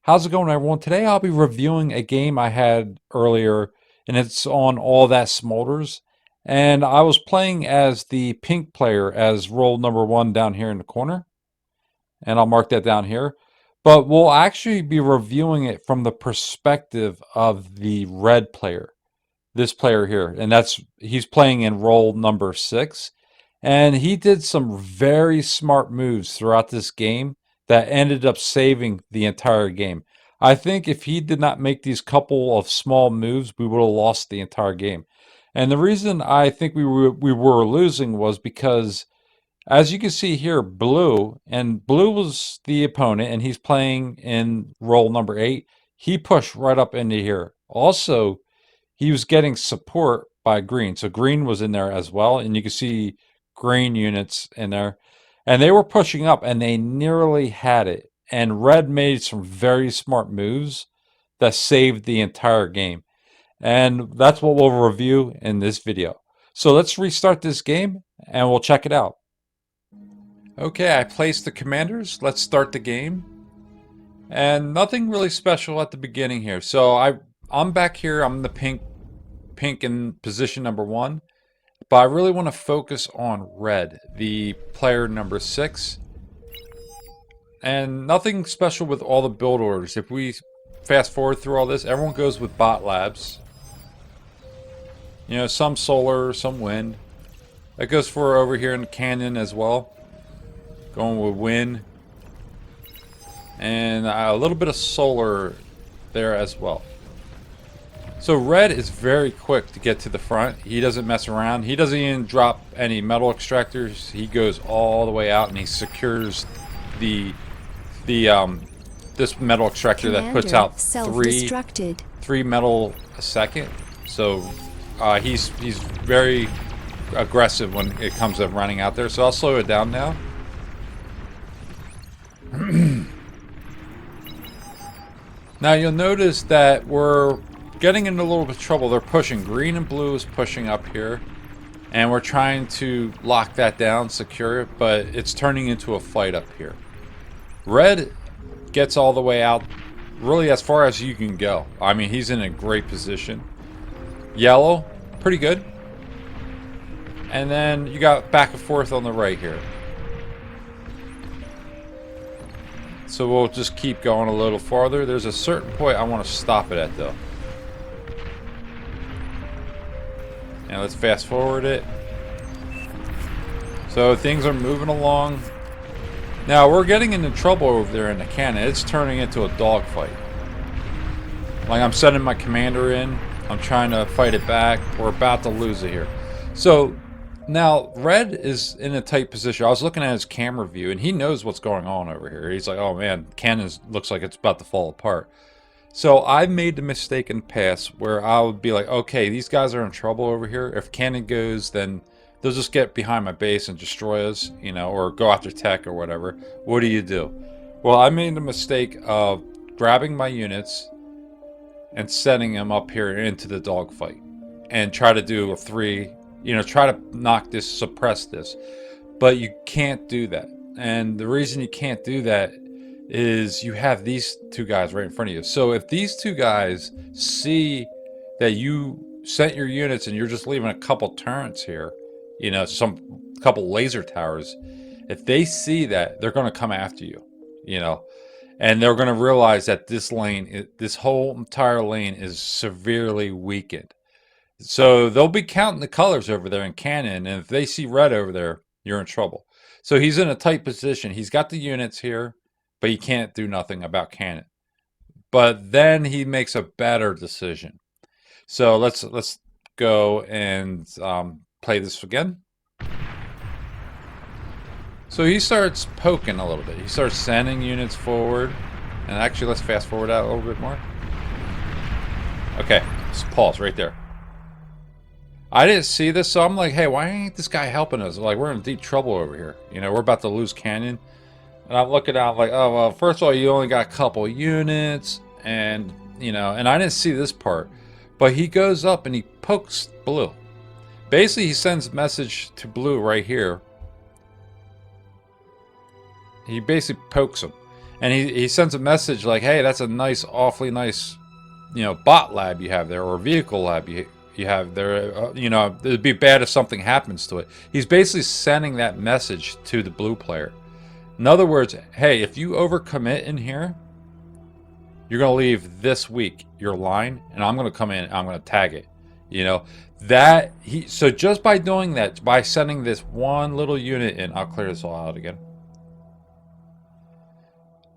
How's it going, everyone? Today I'll be reviewing a game I had earlier, and it's on All That Smolders. And I was playing as the pink player, as role number one down here in the corner, and I'll mark that down here. But we'll actually be reviewing it from the perspective of the red player, this player here, and he's playing in role number six. And he did some very smart moves throughout this game that ended up saving the entire game. I think if he did not make these couple of small moves, we would have lost the entire game. And the reason I think we were losing was because, as you can see here, blue was the opponent, and he's playing in role number eight. He pushed right up into here. Also, he was getting support by green. So green was in there as well. And you can see green units in there. And they were pushing up and they nearly had it. And red made some very smart moves that saved the entire game. And that's what we'll review in this video. So let's restart this game and we'll check it out. Okay, I placed the commanders. Let's start the game. And nothing really special at the beginning here. So I'm back here. I'm the pink in position number one, but I really want to focus on red, the player number six. And nothing special with all the build orders. If we fast forward through all this, everyone goes with bot labs. You know, some solar, some wind. That goes for over here in the canyon as well. Going with wind. And a little bit of solar there as well. So red is very quick to get to the front. He doesn't mess around. He doesn't even drop any metal extractors. He goes all the way out and he secures this metal extractor that puts out three metal a second. So he's very aggressive when it comes to running out there. So I'll slow it down now. Now you'll notice that we're getting into a little bit of trouble. They're pushing. Green and blue is pushing up here. And we're trying to lock that down, secure it, but it's turning into a fight up here. Red gets all the way out, really as far as you can go. I mean, he's in a great position. Yellow, pretty good. And then you got back and forth on the right here. So we'll just keep going a little farther. There's a certain point I want to stop it at, though. And let's fast forward it. So things are moving along. Now we're getting into trouble over there in the cannon. It's turning into a dogfight. Like, I'm sending my commander in. I'm trying to fight it back. We're about to lose it here. So now red is in a tight position. I was looking at his camera view and he knows what's going on over here. He's like, oh man, cannon looks like it's about to fall apart. So I made the mistake in the past where I would be like, okay, these guys are in trouble over here. If cannon goes, then they'll just get behind my base and destroy us, you know, or go after tech or whatever. What do you do? Well, I made the mistake of grabbing my units and setting them up here into the dogfight and try to do a three, you know, try to knock this, suppress this. But you can't do that. And the reason you can't do that is you have these two guys right in front of you. So if these two guys see that you sent your units and you're just leaving a couple turrets here, you know, couple laser towers, if they see that, they're going to come after you, you know, and they're going to realize that this lane, this whole entire lane is severely weakened. So they'll be counting the colors over there in cannon, and if they see red over there, you're in trouble. So he's in a tight position. He's got the units here, but he can't do nothing about cannon. But then he makes a better decision. So let's go and play this again. So he starts poking a little bit. He starts sending units forward. And actually, let's fast forward out a little bit more. Okay, just pause right there. I didn't see this, so I'm like, hey, why ain't this guy helping us? Like, we're in deep trouble over here. You know, we're about to lose cannon. And I'm looking out like, oh, well, first of all, you only got a couple units. And, you know, and I didn't see this part. But he goes up and he pokes blue. Basically, he sends a message to blue right here. He basically pokes him. And he sends a message like, hey, that's a nice, awfully nice, bot lab you have there, or vehicle lab you have there. It'd be bad if something happens to it. He's basically sending that message to the blue player. In other words, hey, if you overcommit in here, you're going to leave this week your line, and I'm going to come in and I'm going to tag it. So just by doing that, by sending this one little unit in, I'll clear this all out again.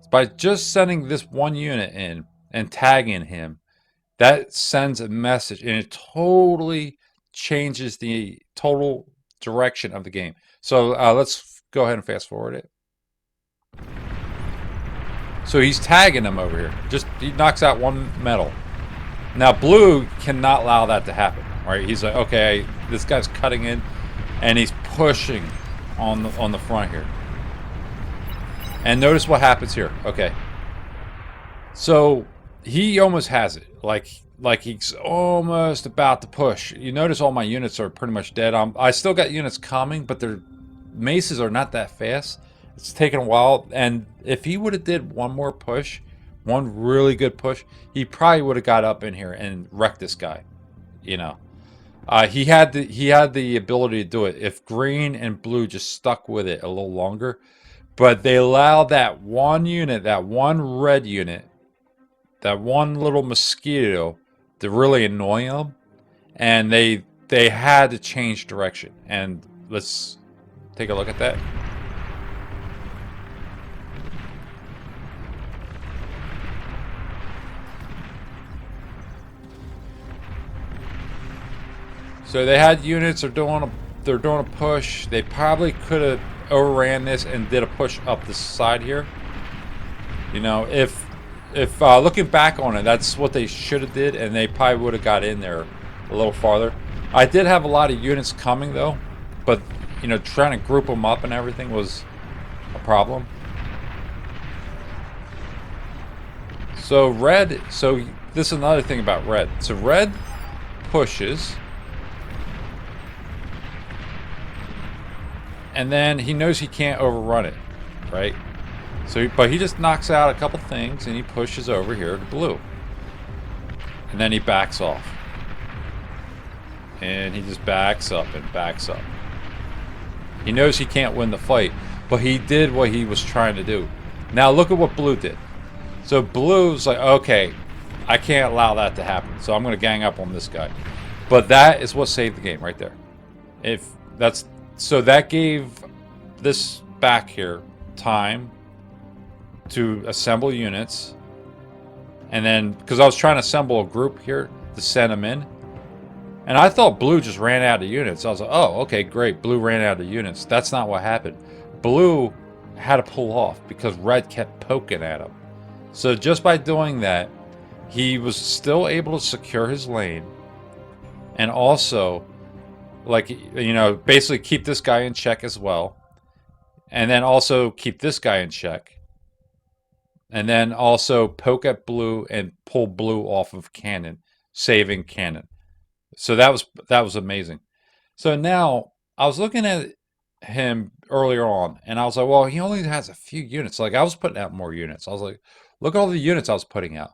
By just sending this one unit in and tagging him, that sends a message, and it totally changes the total direction of the game. So let's go ahead and fast forward it. So he's tagging him over here. He knocks out one metal. Now blue cannot allow that to happen, right? He's like, okay, this guy's cutting in, and he's pushing on the front here. And notice what happens here. Okay. So he almost has it. Like he's almost about to push. You notice all my units are pretty much dead. I still got units coming, but their maces are not that fast. It's taken a while. And if he would have did one more push, one really good push, he probably would have got up in here and wrecked this guy. He had the ability to do it if green and blue just stuck with it a little longer. But they allowed that one unit, that one red unit, that one little mosquito to really annoy them, and they had to change direction. And let's take a look at that. So they had units. They're doing a push. They probably could have overran this and did a push up the side here. If looking back on it, that's what they should have did, and they probably would have got in there a little farther. I did have a lot of units coming though, but trying to group them up and everything was a problem. So this is another thing about red. So red pushes, and then he knows he can't overrun it, right? But he just knocks out a couple things, and he pushes over here to blue. And then he backs off. And he just backs up and backs up. He knows he can't win the fight, but he did what he was trying to do. Now look at what blue did. So blue's like, okay, I can't allow that to happen, so I'm going to gang up on this guy. But that is what saved the game right there. So that gave this back here time to assemble units, and then because I was trying to assemble a group here to send them in, and I thought blue just ran out of units. I was like, oh, okay, great, blue ran out of units. That's not what happened. Blue had to pull off because red kept poking at him. So just by doing that, he was still able to secure his lane, and also basically keep this guy in check as well, and then also keep this guy in check. And then also poke at blue and pull blue off of cannon, saving cannon. So that was amazing. So now I was looking at him earlier on, and I was like, well, he only has a few units. Like I was putting out more units. I was like, look at all the units I was putting out.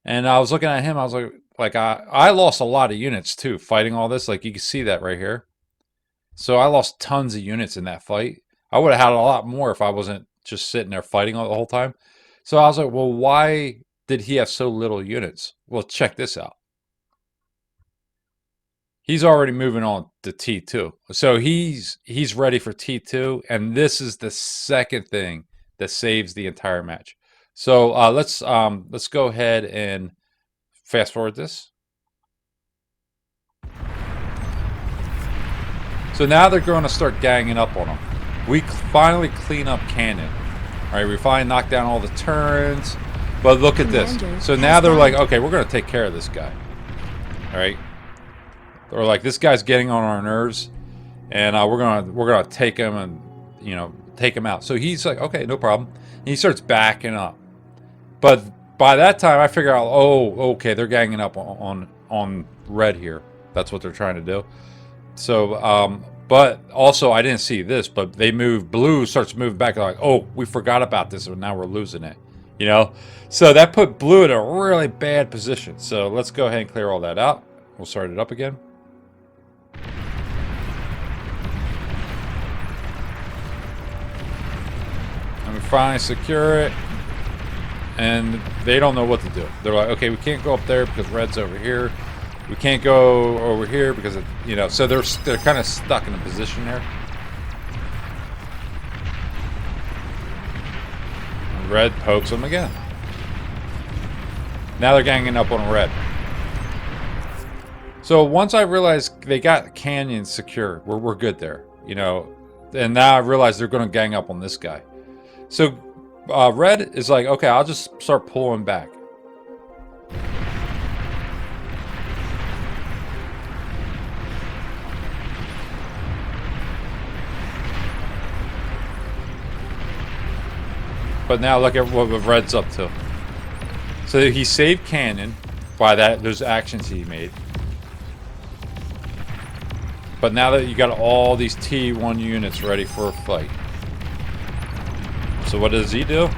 And I was looking at him. I was like I lost a lot of units too fighting all this. Like you can see that right here. So I lost tons of units in that fight. I would have had a lot more if I wasn't just sitting there fighting the whole time. So I was like, well, why did he have so little units? Well, check this out. He's already moving on to T2. So he's ready for T2, and this is the second thing that saves the entire match. So let's go ahead and fast forward this. So now they're going to start ganging up on him. We finally clean up cannon. All right, we finally knocked down all the turrets. But look at this. So now they're like, okay, we're going to take care of this guy. All right. Or like, this guy's getting on our nerves, and we're gonna take him and take him out. So he's like, okay, no problem. And he starts backing up. But by that time, I figure out, oh, okay, they're ganging up on red here. That's what they're trying to do. So, but also I didn't see this, but they move. Blue starts moving back. Like, oh, we forgot about this, and now we're losing it. you know? So that put blue in a really bad position. So let's go ahead and clear all that out. We'll start it up again. And we finally secure it. And they don't know what to do. They're like, okay, we can't go up there because red's over here. We can't go over here because of, you know, so they're kind of stuck in a position there. And red pokes them again. Now they're ganging up on red. So once I realized they got canyon secure, we're good there, you know. And now I realize they're going to gang up on this guy. So red is like, okay, I'll just start pulling back. But now look at what red's up to. So he saved cannon by those actions he made. But now that you got all these T1 units ready for a fight. So what does he do?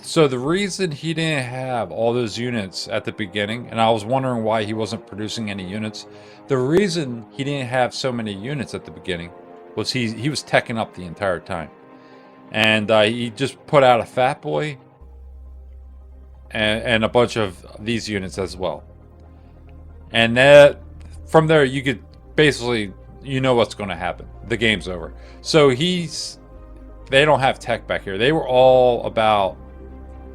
So the reason he didn't have all those units at the beginning, and I was wondering why he wasn't producing any units, the reason he didn't have so many units at the beginning was he was teching up the entire time. And he just put out a Fat Boy and a bunch of these units as well. And that from there you could basically, you know what's going to happen. The game's over. So they don't have tech back here. They were all about,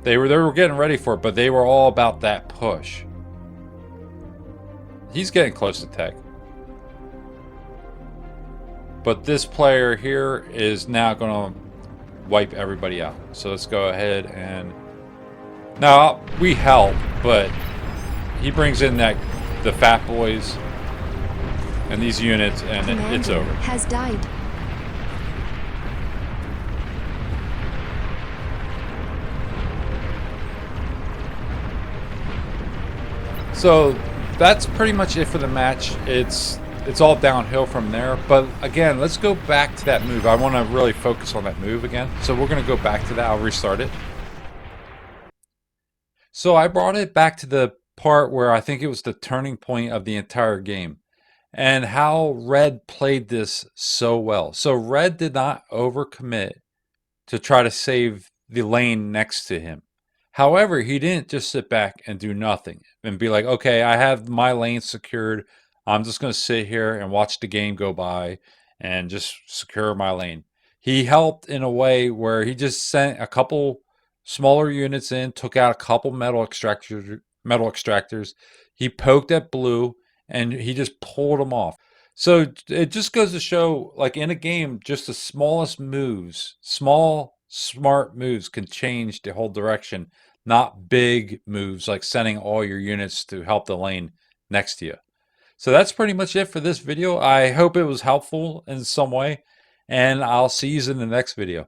they were getting ready for it, but they were all about that push. He's getting close to tech. But this player here is now going to wipe everybody out. So let's go ahead and, now we help, but he brings in the Fat Boys and these units, and it's over. Has died. So that's pretty much it for the match. It's all downhill from there. But again, let's go back to that move. I want to really focus on that move again. So we're going to go back to that. I'll restart it. So I brought it back to the part where I think it was the turning point of the entire game, and how red played this so well. So red did not overcommit to try to save the lane next to him. However, he didn't just sit back and do nothing and be like, okay, I have my lane secured. I'm just going to sit here and watch the game go by and just secure my lane. He helped in a way where he just sent a couple smaller units in, took out a couple metal extractors. He poked at blue and he just pulled them off. So it just goes to show, like in a game, just the smallest moves, small, smart moves can change the whole direction, not big moves like sending all your units to help the lane next to you. So that's pretty much it for this video. I hope it was helpful in some way, and I'll see you in the next video.